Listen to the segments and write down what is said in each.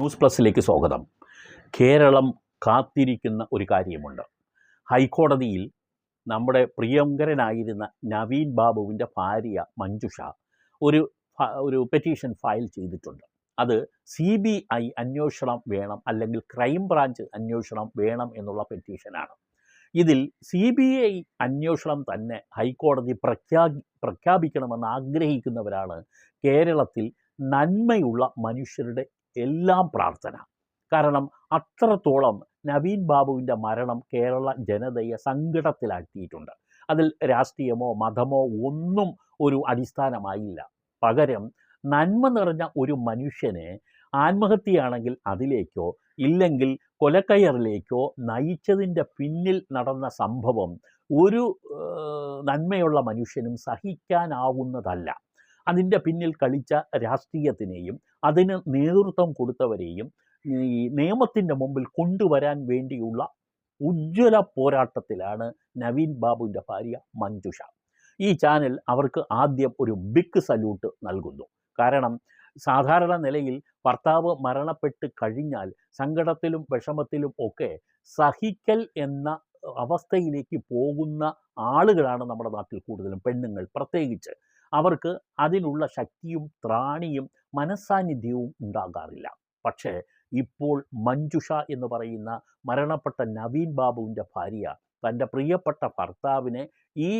News പ്ലസിലേക്ക് സ്വാഗതം. കേരളം കാത്തിരിക്കുന്ന ഒരു കാര്യമുണ്ട്. ഹൈക്കോടതിയിൽ നമ്മുടെ പ്രിയങ്കരനായിരുന്ന നവീൻ ബാബുവിൻ്റെ ഭാര്യ മഞ്ജുഷ ഒരു പെറ്റീഷൻ ഫയൽ ചെയ്തിട്ടുണ്ട്. അത് CBI അന്വേഷണം വേണം, അല്ലെങ്കിൽ ക്രൈം ബ്രാഞ്ച് അന്വേഷണം വേണം എന്നുള്ള പെറ്റീഷനാണ്. ഇതിൽ CBI അന്വേഷണം തന്നെ ഹൈക്കോടതി പ്രഖ്യാപിക്കണമെന്ന് ആഗ്രഹിക്കുന്നവരാണ് കേരളത്തിൽ നന്മയുള്ള മനുഷ്യരുടെ എല്ലാം പ്രാർത്ഥന. കാരണം അത്രത്തോളം നവീൻ ബാബുവിൻ്റെ മരണം കേരള ജനതയെ സങ്കടത്തിലാക്കിയിട്ടുണ്ട്. അതിൽ രാഷ്ട്രീയമോ മതമോ ഒന്നും ഒരു അടിസ്ഥാനമായില്ല. പകരം നന്മ നിറഞ്ഞ ഒരു മനുഷ്യനെ ആത്മഹത്യയാണെങ്കിൽ അതിലേക്കോ ഇല്ലെങ്കിൽ കൊലക്കയറിലേക്കോ നയിച്ചതിൻ്റെ പിന്നിൽ നടന്ന സംഭവം ഒരു നന്മയുള്ള മനുഷ്യനും സഹിക്കാനാവുന്നതല്ല. അതിൻ്റെ പിന്നിൽ കളിച്ച രാഷ്ട്രീയത്തിനെയും അതിന് നേതൃത്വം കൊടുത്തവരെയും ഈ നിയമത്തിൻ്റെ മുമ്പിൽ കൊണ്ടുവരാൻ വേണ്ടിയുള്ള ഉജ്ജ്വല പോരാട്ടത്തിലാണ് നവീൻ ബാബുവിൻ്റെ ഭാര്യ മഞ്ജുഷ. ഈ ചാനൽ അവർക്ക് ആദ്യം ഒരു ബിഗ് സല്യൂട്ട് നൽകുന്നു. കാരണം സാധാരണ നിലയിൽ ഭർത്താവ് മരണപ്പെട്ട് കഴിഞ്ഞാൽ സങ്കടത്തിലും വിഷമത്തിലും ഒക്കെ സഹിക്കൽ എന്ന അവസ്ഥയിലേക്ക് പോകുന്ന ആളുകളാണ് നമ്മുടെ നാട്ടിൽ കൂടുതലും, പെണ്ണുങ്ങൾ പ്രത്യേകിച്ച്. അവർക്ക് അതിനുള്ള ശക്തിയും ത്രാണിയും മനസ്സാന്നിധ്യവും ഉണ്ടാകാറില്ല. പക്ഷേ ഇപ്പോൾ മഞ്ജുഷ എന്ന് പറയുന്ന മരണപ്പെട്ട നവീൻ ബാബുവിൻ്റെ ഭാര്യ തൻ്റെ പ്രിയപ്പെട്ട ഭർത്താവിനെ ഈ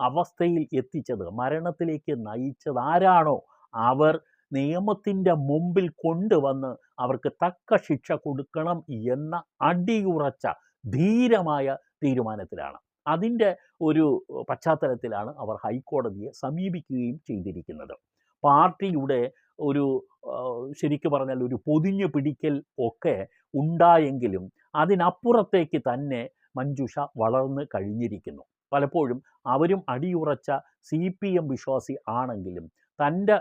അവസ്ഥയിൽ എത്തിച്ചത്, മരണത്തിലേക്ക് നയിച്ചത് ആരാണോ അവർ നിയമത്തിൻ്റെ മുമ്പിൽ കൊണ്ടുവന്ന് അവർക്ക് തക്ക ശിക്ഷ കൊടുക്കണം എന്ന അടിയുറച്ച ധീരമായ തീരുമാനത്തിലാണ്. അതിൻ്റെ ഒരു പശ്ചാത്തലത്തിലാണ് അവർ ഹൈക്കോടതിയെ സമീപിക്കുകയും ചെയ്തിരിക്കുന്നത്. പാർട്ടിയുടെ ഒരു ശരിക്കു പറഞ്ഞാൽ ഒരു പൊതിഞ്ഞു പിടിക്കൽ ഒക്കെ ഉണ്ടായെങ്കിലും അതിനപ്പുറത്തേക്ക് തന്നെ മഞ്ജുഷ വളർന്നു കഴിഞ്ഞിരിക്കുന്നു. പലപ്പോഴും അവരും അടിയുറച്ച CPM വിശ്വാസി ആണെങ്കിലും തൻ്റെ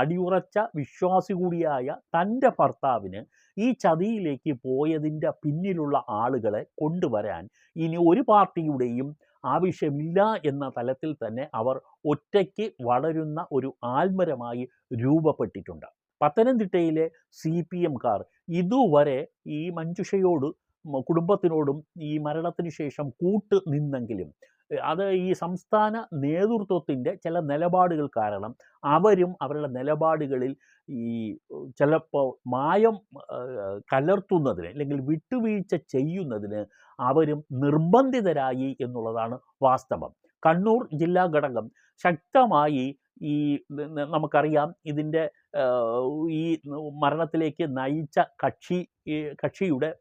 അടിയുറച്ച വിശ്വാസി കൂടിയായ തൻ്റെ ഭർത്താവിന് ഈ ചതിയിലേക്ക് പോയതിൻ്റെ പിന്നിലുള്ള ആളുകളെ കൊണ്ടുവരാൻ ഇനി ഒരു പാർട്ടിയുടെയും ആവശ്യമില്ല എന്ന തലത്തിൽ തന്നെ അവർ ഒറ്റയ്ക്ക് വളരുന്ന ഒരു ആൽമരമായി രൂപപ്പെട്ടിട്ടുണ്ട്. പത്തനംതിട്ടയിലെ CPMക്കാർ ഇതുവരെ ഈ മഞ്ജുഷയോട് കുടുംബത്തിനോടും ഈ മരണത്തിന് ശേഷം കൂട്ട് നിന്നെങ്കിലും അത് ഈ സംസ്ഥാന നേതൃത്വത്തിൻ്റെ ചില നിലപാടുകൾ കാരണം അവരും അവരുടെ നിലപാടുകളിൽ ഈ ചിലപ്പോൾ മായം കലർത്തുന്നതിന് അല്ലെങ്കിൽ വിട്ടുവീഴ്ച ചെയ്യുന്നതിന് അവരും നിർബന്ധിതരായി എന്നുള്ളതാണ് വാസ്തവം. കണ്ണൂർ ജില്ലാ ഘടകം ശക്തമായി ഈ നമുക്കറിയാം ഇതിൻ്റെ ഈ മരണത്തിലേക്ക് നയിച്ച കക്ഷിയുടെ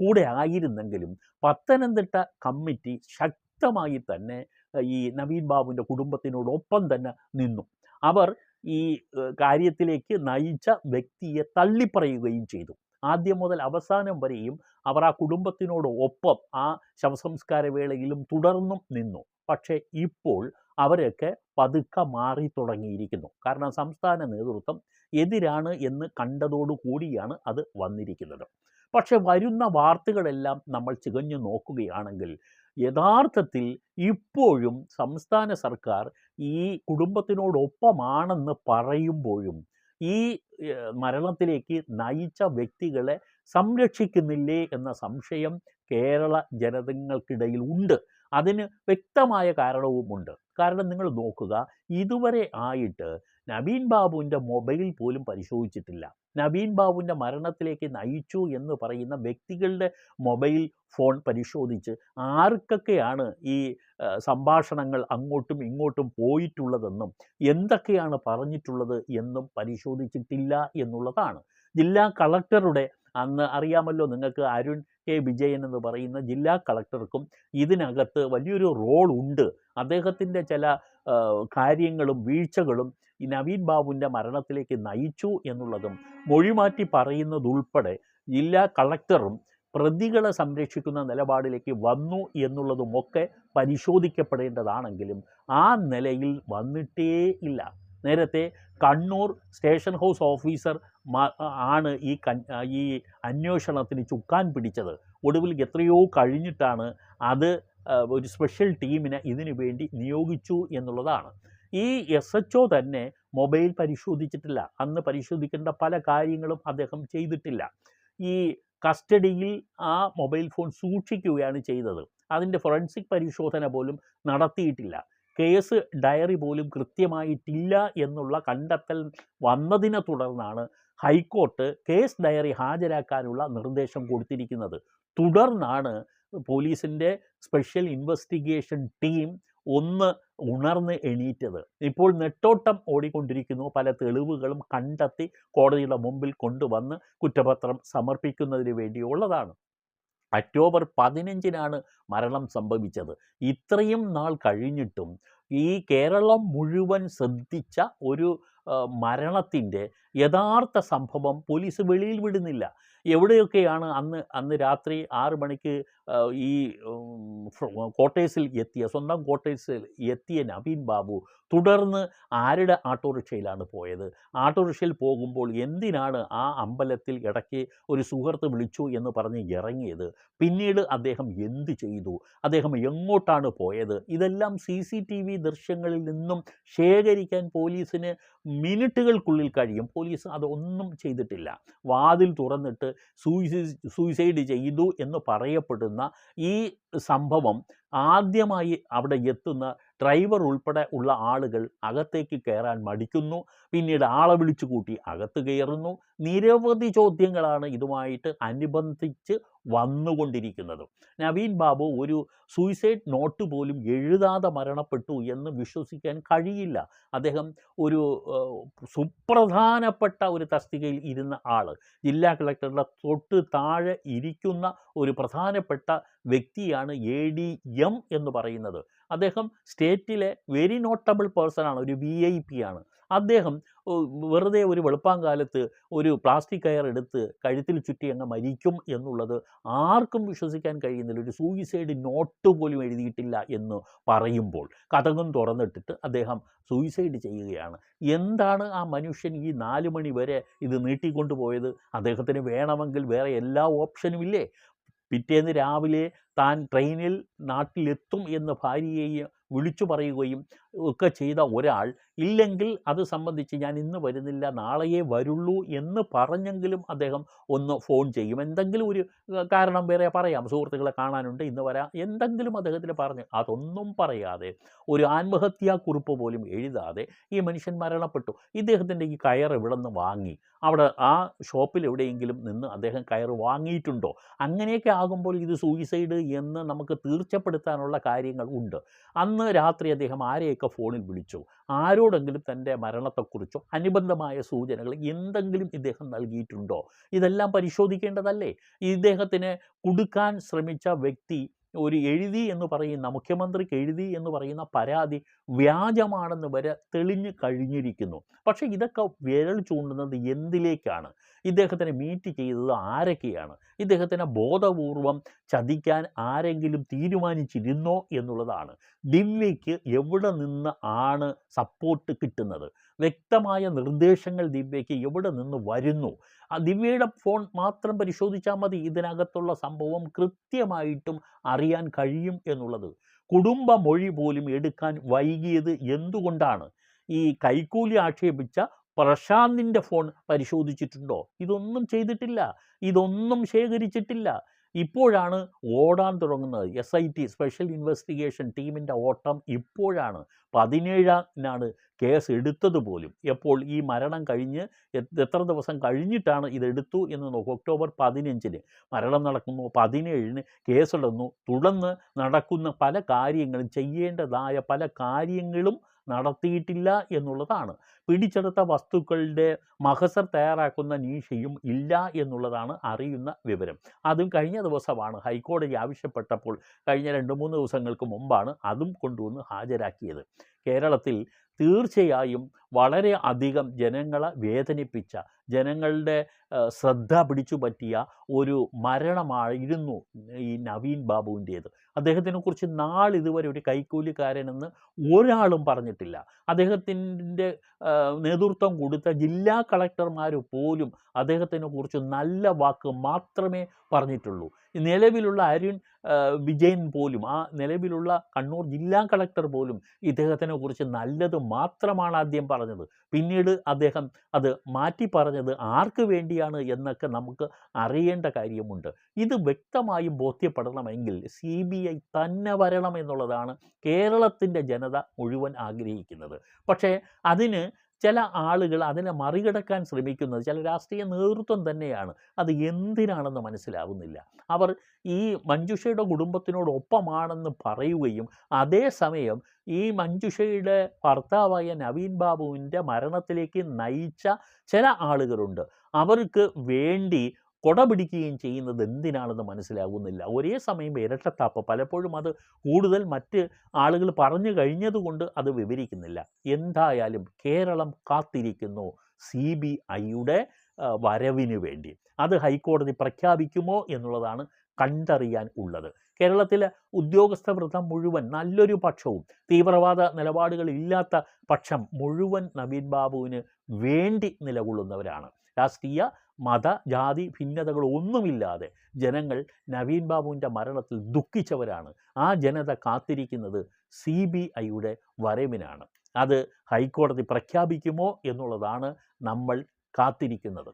കൂടെ ആയിരുന്നെങ്കിലും പത്തനംതിട്ട കമ്മിറ്റി ശക്തമായി തന്നെ ഈ നവീൻ ബാബുവിൻ്റെ കുടുംബത്തിനോടൊപ്പം തന്നെ നിന്നു. അവർ ഈ കാര്യത്തിലേക്ക് നയിച്ച വ്യക്തിയെ തള്ളിപ്പറയുകയും ചെയ്തു. ആദ്യം മുതൽ അവസാനം വരെയും അവർ ആ കുടുംബത്തിനോടൊപ്പം ആ ശവസംസ്കാര വേളയിലും തുടർന്നും നിന്നു. പക്ഷേ ഇപ്പോൾ അവരൊക്കെ പതുക്കെ മാറി തുടങ്ങിയിരിക്കുന്നു. കാരണം സംസ്ഥാന നേതൃത്വം എതിരാണ് എന്ന് കണ്ടതോടുകൂടിയാണ് അത് വന്നിരിക്കുന്നത്. പക്ഷെ വരുന്ന വാർത്തകളെല്ലാം നമ്മൾ ചികഞ്ഞു നോക്കുകയാണെങ്കിൽ യഥാർത്ഥത്തിൽ ഇപ്പോഴും സംസ്ഥാന സർക്കാർ ഈ കുടുംബത്തിനോടൊപ്പമാണെന്ന് പറയുമ്പോഴും ഈ മരണത്തിലേക്ക് നയിച്ച വ്യക്തികളെ സംരക്ഷിക്കുന്നില്ലേ എന്ന സംശയം കേരള ജനതകൾക്കിടയിൽ ഉണ്ട്. അതിന് വ്യക്തമായ കാരണവുമുണ്ട്. കാരണം നിങ്ങൾ നോക്കുക, ഇതുവരെ ആയിട്ട് നവീൻ ബാബുവിൻ്റെ മൊബൈൽ പോലും പരിശോധിച്ചിട്ടില്ല. നവീൻ ബാബുവിൻ്റെ മരണത്തിലേക്ക് നയിച്ചു എന്ന് പറയുന്ന വ്യക്തികളുടെ മൊബൈൽ ഫോൺ പരിശോധിച്ച് ആർക്കൊക്കെയാണ് ഈ സംഭാഷണങ്ങൾ അങ്ങോട്ടും ഇങ്ങോട്ടും പോയിട്ടുള്ളതെന്നും എന്തൊക്കെയാണ് പറഞ്ഞിട്ടുള്ളത് എന്നും പരിശോധിച്ചിട്ടില്ല എന്നുള്ളതാണ്. ജില്ലാ കളക്ടറുടെ അന്ന് അറിയാമല്ലോ നിങ്ങൾക്ക്, അരുൺ കെ വിജയൻ എന്ന് പറയുന്ന ജില്ലാ കളക്ടർക്കും ഇതിനകത്ത് വലിയൊരു റോൾ ഉണ്ട്. അദ്ദേഹത്തിൻ്റെ ചില കാര്യങ്ങളും വീഴ്ചകളും ഈ നവീൻ ബാബുവിൻ്റെ മരണത്തിലേക്ക് നയിച്ചു എന്നുള്ളതും മൊഴിമാറ്റി പറയുന്നതുൾപ്പെടെ ജില്ലാ കളക്ടറും പ്രതികളെ സംരക്ഷിക്കുന്ന നിലപാടിലേക്ക് വന്നു എന്നുള്ളതുമൊക്കെ പരിശോധിക്കപ്പെടേണ്ടതാണെങ്കിലും ആ നിലയിൽ വന്നിട്ടേ ഇല്ല. നേരത്തെ കണ്ണൂർ സ്റ്റേഷൻ ഹൗസ് ഓഫീസർ ആണ് ഈ അന്വേഷണത്തിന് ചുക്കാൻ പിടിച്ചത്. ഒടുവിൽ എത്രയോ കഴിഞ്ഞിട്ടാണ് അത് ഒരു സ്പെഷ്യൽ ടീമിനെ ഇതിനു വേണ്ടി നിയോഗിച്ചു എന്നുള്ളതാണ്. ഈ SHO തന്നെ മൊബൈൽ പരിശോധിച്ചിട്ടില്ല. അന്ന് പരിശോധിക്കേണ്ട പല കാര്യങ്ങളും അദ്ദേഹം ചെയ്തിട്ടില്ല. ഈ കസ്റ്റഡിയിൽ ആ മൊബൈൽ ഫോൺ സൂക്ഷിക്കുകയാണ് ചെയ്തത്. അതിൻ്റെ ഫോറൻസിക് പരിശോധന പോലും നടത്തിയിട്ടില്ല. കേസ് ഡയറി പോലും കൃത്യമായിട്ടില്ല എന്നുള്ള കണ്ടെത്തൽ വന്നതിനെ തുടർന്നാണ് ഹൈക്കോർട്ട് കേസ് ഡയറി ഹാജരാക്കാനുള്ള നിർദ്ദേശം കൊടുത്തിരിക്കുന്നത്. തുടർന്നാണ് പോലീസിൻ്റെ സ്പെഷ്യൽ ഇൻവെസ്റ്റിഗേഷൻ ടീം ഒന്ന് ഉണർന്ന് എണീറ്റത്. ഇപ്പോൾ നെട്ടോട്ടം ഓടിക്കൊണ്ടിരിക്കുന്നു. പല തെളിവുകളും കണ്ടെത്തി കോടതിയുടെ മുമ്പിൽ കൊണ്ടുവന്ന് കുറ്റപത്രം സമർപ്പിക്കുന്നതിന് വേണ്ടിയുള്ളതാണ്. ഒക്ടോബർ 15-നാണ് മരണം സംഭവിച്ചത്. ഇത്രയും നാൾ കഴിഞ്ഞിട്ടും ഈ കേരളം മുഴുവൻ ശ്രദ്ധിച്ച ഒരു മരണത്തിൻ്റെ യഥാർത്ഥ സംഭവം പോലീസ് വെളിയിൽ വിടുന്നില്ല. എവിടെയൊക്കെയാണ് അന്ന് രാത്രി 6 മണിക്ക് ഈ ക്വാർട്ടേഴ്സിൽ എത്തിയ സ്വന്തം ക്വാർട്ടേഴ്സിൽ എത്തിയ നവീൻ ബാബു തുടർന്ന് ആരുടെ ഓട്ടോറിക്ഷയിലാണ് പോയത്? ഓട്ടോറിക്ഷയിൽ പോകുമ്പോൾ എന്തിനാണ് ആ അമ്പലത്തിൽ ഇടയ്ക്ക് ഒരു സുഹൃത്ത് വിളിച്ചു എന്ന് പറഞ്ഞ് ഇറങ്ങിയത്? പിന്നീട് അദ്ദേഹം എന്ത് ചെയ്തു? അദ്ദേഹം എങ്ങോട്ടാണ് പോയത്? ഇതെല്ലാം CCTV ദൃശ്യങ്ങളിൽ നിന്നും ശേഖരിക്കാൻ പോലീസിന് മിനിറ്റുകൾക്കുള്ളിൽ കഴിയും. പോലീസ് അതൊന്നും ചെയ്തിട്ടില്ല. വാതിൽ തുറന്നിട്ട് സൂയിസൈഡ് ചെയ്തു എന്ന് പറയപ്പെടുന്ന ഈ സംഭവം ആദ്യമായി അവിടെ എത്തുന്ന ഡ്രൈവർ ഉൾപ്പെടെ ഉള്ള ആളുകൾ അകത്തേക്ക് കയറാൻ മടിക്കുന്നു. പിന്നീട് ആളെ വിളിച്ചു കൂട്ടി അകത്ത് കയറുന്നു. നിരവധി ചോദ്യങ്ങളാണ് ഇതുമായിട്ട് അനുബന്ധിച്ച് വന്നുകൊണ്ടിരിക്കുന്നത്. നവീൻ ബാബു ഒരു സൂയിസൈഡ് നോട്ട് പോലും എഴുതാതെ മരണപ്പെട്ടു എന്ന് വിശ്വസിക്കാൻ കഴിയില്ല. അദ്ദേഹം ഒരു സുപ്രധാനപ്പെട്ട ഒരു തസ്തികയിൽ ഇരുന്ന ആൾ, ജില്ലാ കളക്ടറുടെ തൊട്ട് താഴെ ഇരിക്കുന്ന ഒരു പ്രധാനപ്പെട്ട വ്യക്തിയാണ് ADM എന്ന് പറയുന്നത്. അദ്ദേഹം സ്റ്റേറ്റിലെ വെരി നോട്ടബിൾ പേഴ്സണാണ്, ഒരു VIP ആണ്. അദ്ദേഹം വെറുതെ ഒരു വെളുപ്പാങ്കാലത്ത് ഒരു പ്ലാസ്റ്റിക് കയർ എടുത്ത് കഴുത്തിൽ ചുറ്റി അങ്ങ് മരിക്കും എന്നുള്ളത് ആർക്കും വിശ്വസിക്കാൻ കഴിയുന്നില്ല. ഒരു സൂയിസൈഡ് നോട്ട് പോലും എഴുതിയിട്ടില്ല എന്ന് പറയുമ്പോൾ കതകും തുറന്നിട്ടിട്ട് അദ്ദേഹം സൂയിസൈഡ് ചെയ്യുകയാണ്. എന്താണ് ആ മനുഷ്യൻ ഈ 4 മണി വരെ ഇത് നീട്ടിക്കൊണ്ടുപോയത്? അദ്ദേഹത്തിന് വേണമെങ്കിൽ വേറെ എല്ലാ ഓപ്ഷനും ഇല്ലേ? പിറ്റേന്ന് രാവിലെ താൻ ട്രെയിനിൽ നാട്ടിലെത്തും എന്ന് ഭാര്യയെ വിളിച്ചു പറയുകയും ഒക്കെ ചെയ്ത ഒരാൾ ഇല്ലെങ്കിൽ അത് സംബന്ധിച്ച് ഞാൻ ഇന്ന് വരുന്നില്ല നാളെയേ വരുള്ളൂ എന്ന് പറഞ്ഞെങ്കിലും അദ്ദേഹം ഒന്ന് ഫോൺ ചെയ്യും. എന്തെങ്കിലും ഒരു കാരണം വേറെ പറയാം, സുഹൃത്തുക്കളെ കാണാനുണ്ട് ഇന്ന് വരാം, എന്തെങ്കിലും അദ്ദേഹത്തിന് പറഞ്ഞ് അതൊന്നും പറയാതെ ഒരു ആത്മഹത്യാക്കുറിപ്പ് പോലും എഴുതാതെ ഈ മനുഷ്യൻ മരണപ്പെട്ടു. ഇദ്ദേഹത്തിൻ്റെ ഈ കയർ എവിടെ നിന്ന് വാങ്ങി? അവിടെ ആ ഷോപ്പിൽ എവിടെയെങ്കിലും നിന്ന് അദ്ദേഹം കയർ വാങ്ങിയിട്ടുണ്ടോ? അങ്ങനെയൊക്കെ ആകുമ്പോൾ ഇത് സൂയിസൈഡ് എന്ന് നമുക്ക് തീർച്ചപ്പെടുത്താനുള്ള കാര്യങ്ങൾ ഉണ്ട്. അന്ന് രാത്രി അദ്ദേഹം ആരെയൊക്കെ ഫോണിൽ വിളിച്ചു? ആരോടെങ്കിലും തൻ്റെ മരണത്തെക്കുറിച്ചോ അനുബന്ധമായ സൂചനകൾ എന്തെങ്കിലും ഇദ്ദേഹം നൽകിയിട്ടുണ്ടോ? ഇതെല്ലാം പരിശോധിക്കേണ്ടതല്ലേ? ഇദ്ദേഹത്തിന് കൊടുക്കാൻ ശ്രമിച്ച വ്യക്തി ഒരു എഴുതി എന്ന് പറയുന്ന, മുഖ്യമന്ത്രിക്ക് എഴുതി എന്ന് പറയുന്ന പരാതി വ്യാജമാണെന്ന് വരെ തെളിഞ്ഞു കഴിഞ്ഞിരിക്കുന്നു. പക്ഷേ ഇതൊക്കെ വിരൽ ചൂണ്ടുന്നത് എന്തിലേക്കാണ്? ഇദ്ദേഹത്തിനെ മീറ്റ് ചെയ്തത് ആരൊക്കെയാണ്? ഇദ്ദേഹത്തിനെ ബോധപൂർവം ചതിക്കാൻ ആരെങ്കിലും തീരുമാനിച്ചിരുന്നോ എന്നുള്ളതാണ്. ദിവ്യയ്ക്ക് എവിടെ നിന്ന് ആണ് സപ്പോർട്ട് കിട്ടുന്നത്? വ്യക്തമായ നിർദ്ദേശങ്ങൾ ദിവ്യയ്ക്ക് എവിടെ നിന്ന് വരുന്നു? ദിവ്യയുടെ ഫോൺ മാത്രം പരിശോധിച്ചാൽ മതി ഇതിനകത്തുള്ള സംഭവം കൃത്യമായിട്ടും അറിയാൻ കഴിയും എന്നുള്ളത്. കുടുംബ മൊഴി പോലും എടുക്കാൻ വൈകിയത് എന്തുകൊണ്ടാണ്? ഈ കൈക്കൂലി ആക്ഷേപിച്ച പ്രശാന്തിൻ്റെ ഫോൺ പരിശോധിച്ചിട്ടുണ്ടോ? ഇതൊന്നും ചെയ്തിട്ടില്ല. ഇതൊന്നും ശേഖരിച്ചിട്ടില്ല. ഇപ്പോഴാണ് ഓടാൻ തുടങ്ങുന്നത്. SIT സ്പെഷ്യൽ ഇൻവെസ്റ്റിഗേഷൻ ടീമിൻ്റെ ഓട്ടം ഇപ്പോഴാണ്. 17-നാണ് കേസ് എടുത്തത് പോലും. എപ്പോൾ ഈ മരണം കഴിഞ്ഞ് എത്ര ദിവസം കഴിഞ്ഞിട്ടാണ് ഇതെടുത്തു എന്ന് നോക്കൂ. ഒക്ടോബർ 15-ന് മരണം നടക്കുന്നു, 17-ന് കേസെടുക്കുന്നു. തുടർന്ന് നടക്കുന്ന പല കാര്യങ്ങളും, ചെയ്യേണ്ടതായ പല കാര്യങ്ങളും നടത്തിയിട്ടില്ല എന്നുള്ളതാണ്. പിടിച്ചെടുത്ത വസ്തുക്കളുടെ മഹസർ തയ്യാറാക്കുന്ന നീഷയും ഇല്ല എന്നുള്ളതാണ് അറിയുന്ന വിവരം. അതും കഴിഞ്ഞ ദിവസമാണ് ഹൈക്കോടതി ആവശ്യപ്പെട്ടപ്പോൾ, കഴിഞ്ഞ 2-3 ദിവസങ്ങൾക്ക് മുമ്പാണ് അതും കൊണ്ടുവന്ന് ഹാജരാക്കിയത്. കേരളത്തിൽ തീർച്ചയായും വളരെ അധികം ജനങ്ങളെ വേദനിപ്പിച്ച, ജനങ്ങളുടെ ശ്രദ്ധ പിടിച്ചു പറ്റിയ ഒരു മരണമായിരുന്നു ഈ നവീൻ ബാബുവിൻ്റേത്. അദ്ദേഹത്തിനെക്കുറിച്ച് നാളിതുവരെ ഒരു കൈക്കൂലിക്കാരനെന്ന് ഒരാളും പറഞ്ഞിട്ടില്ല. അദ്ദേഹത്തിൻ്റെ നേതൃത്വം കൊടുത്ത ജില്ലാ കളക്ടർമാർ പോലും അദ്ദേഹത്തിനെ കുറിച്ച് നല്ല വാക്ക് മാത്രമേ പറഞ്ഞിട്ടുള്ളൂ. നിലവിലുള്ള അരുൺ വിജയൻ പോലും, ആ നിലവിലുള്ള കണ്ണൂർ ജില്ലാ കളക്ടർ പോലും ഇദ്ദേഹത്തിനെ കുറിച്ച് നല്ലത് മാത്രമാണ് ആദ്യം പറഞ്ഞത്. പിന്നീട് അദ്ദേഹം അത് മാറ്റി പറഞ്ഞത് പറഞ്ഞത് ആർക്ക് വേണ്ടിയാണ് എന്നൊക്കെ നമുക്ക് അറിയേണ്ട കാര്യമുണ്ട്. ഇത് വ്യക്തമായും ബോധ്യപ്പെടണമെങ്കിൽ CBI തന്നെ വരണം എന്നുള്ളതാണ് കേരളത്തിൻ്റെ ജനത മുഴുവൻ ആഗ്രഹിക്കുന്നത്. പക്ഷേ അതിന് ചില ആളുകൾ അതിനെ മറികടക്കാൻ ശ്രമിക്കുന്നത് ചില രാഷ്ട്രീയ നേതൃത്വം തന്നെയാണ്. അത് എന്തിനാണെന്ന് മനസ്സിലാവുന്നില്ല. അവർ ഈ മഞ്ജുഷയുടെ കുടുംബത്തിനോടൊപ്പമാണെന്ന് പറയുകയും അതേസമയം ഈ മഞ്ജുഷയുടെ ഭർത്താവായ നവീൻ ബാബുവിൻ്റെ മരണത്തിലേക്ക് നയിച്ച ചില ആളുകളുണ്ട്. അവർക്ക് വേണ്ടി കൊട പിടിക്കുകയും ചെയ്യുന്നത് എന്തിനാണെന്ന് മനസ്സിലാകുന്നില്ല. ഒരേ സമയം ഇരട്ടത്താപ്പ്. പലപ്പോഴും അത് കൂടുതൽ മറ്റ് ആളുകൾ പറഞ്ഞു കഴിഞ്ഞതുകൊണ്ട് അത് വിവരിക്കുന്നില്ല. എന്തായാലും കേരളം കാത്തിരിക്കുന്നു CBIയുടെ വരവിന് വേണ്ടി. അത് ഹൈക്കോടതി പ്രഖ്യാപിക്കുമോ എന്നുള്ളതാണ് കണ്ടറിയാൻ ഉള്ളത്. കേരളത്തിലെ ഉദ്യോഗസ്ഥ വൃന്ദം മുഴുവൻ നല്ലൊരു പക്ഷവും തീവ്രവാദ നിലപാടുകളില്ലാത്ത പക്ഷം മുഴുവൻ നവീൻ ബാബുവിന് വേണ്ടി നിലകൊള്ളുന്നവരാണ്. രാഷ്ട്രീയ മത ജാതി ഭിന്നതകളൊന്നുമില്ലാതെ ജനങ്ങൾ നവീൻ ബാബുവിൻ്റെ മരണത്തിൽ ദുഃഖിച്ചവരാണ്. ആ ജനത കാത്തിരിക്കുന്നത് CBIയുടെ വരവിനാണ്. അത് ഹൈക്കോടതി പ്രഖ്യാപിക്കുമോ എന്നുള്ളതാണ് നമ്മൾ കാത്തിരിക്കുന്നത്.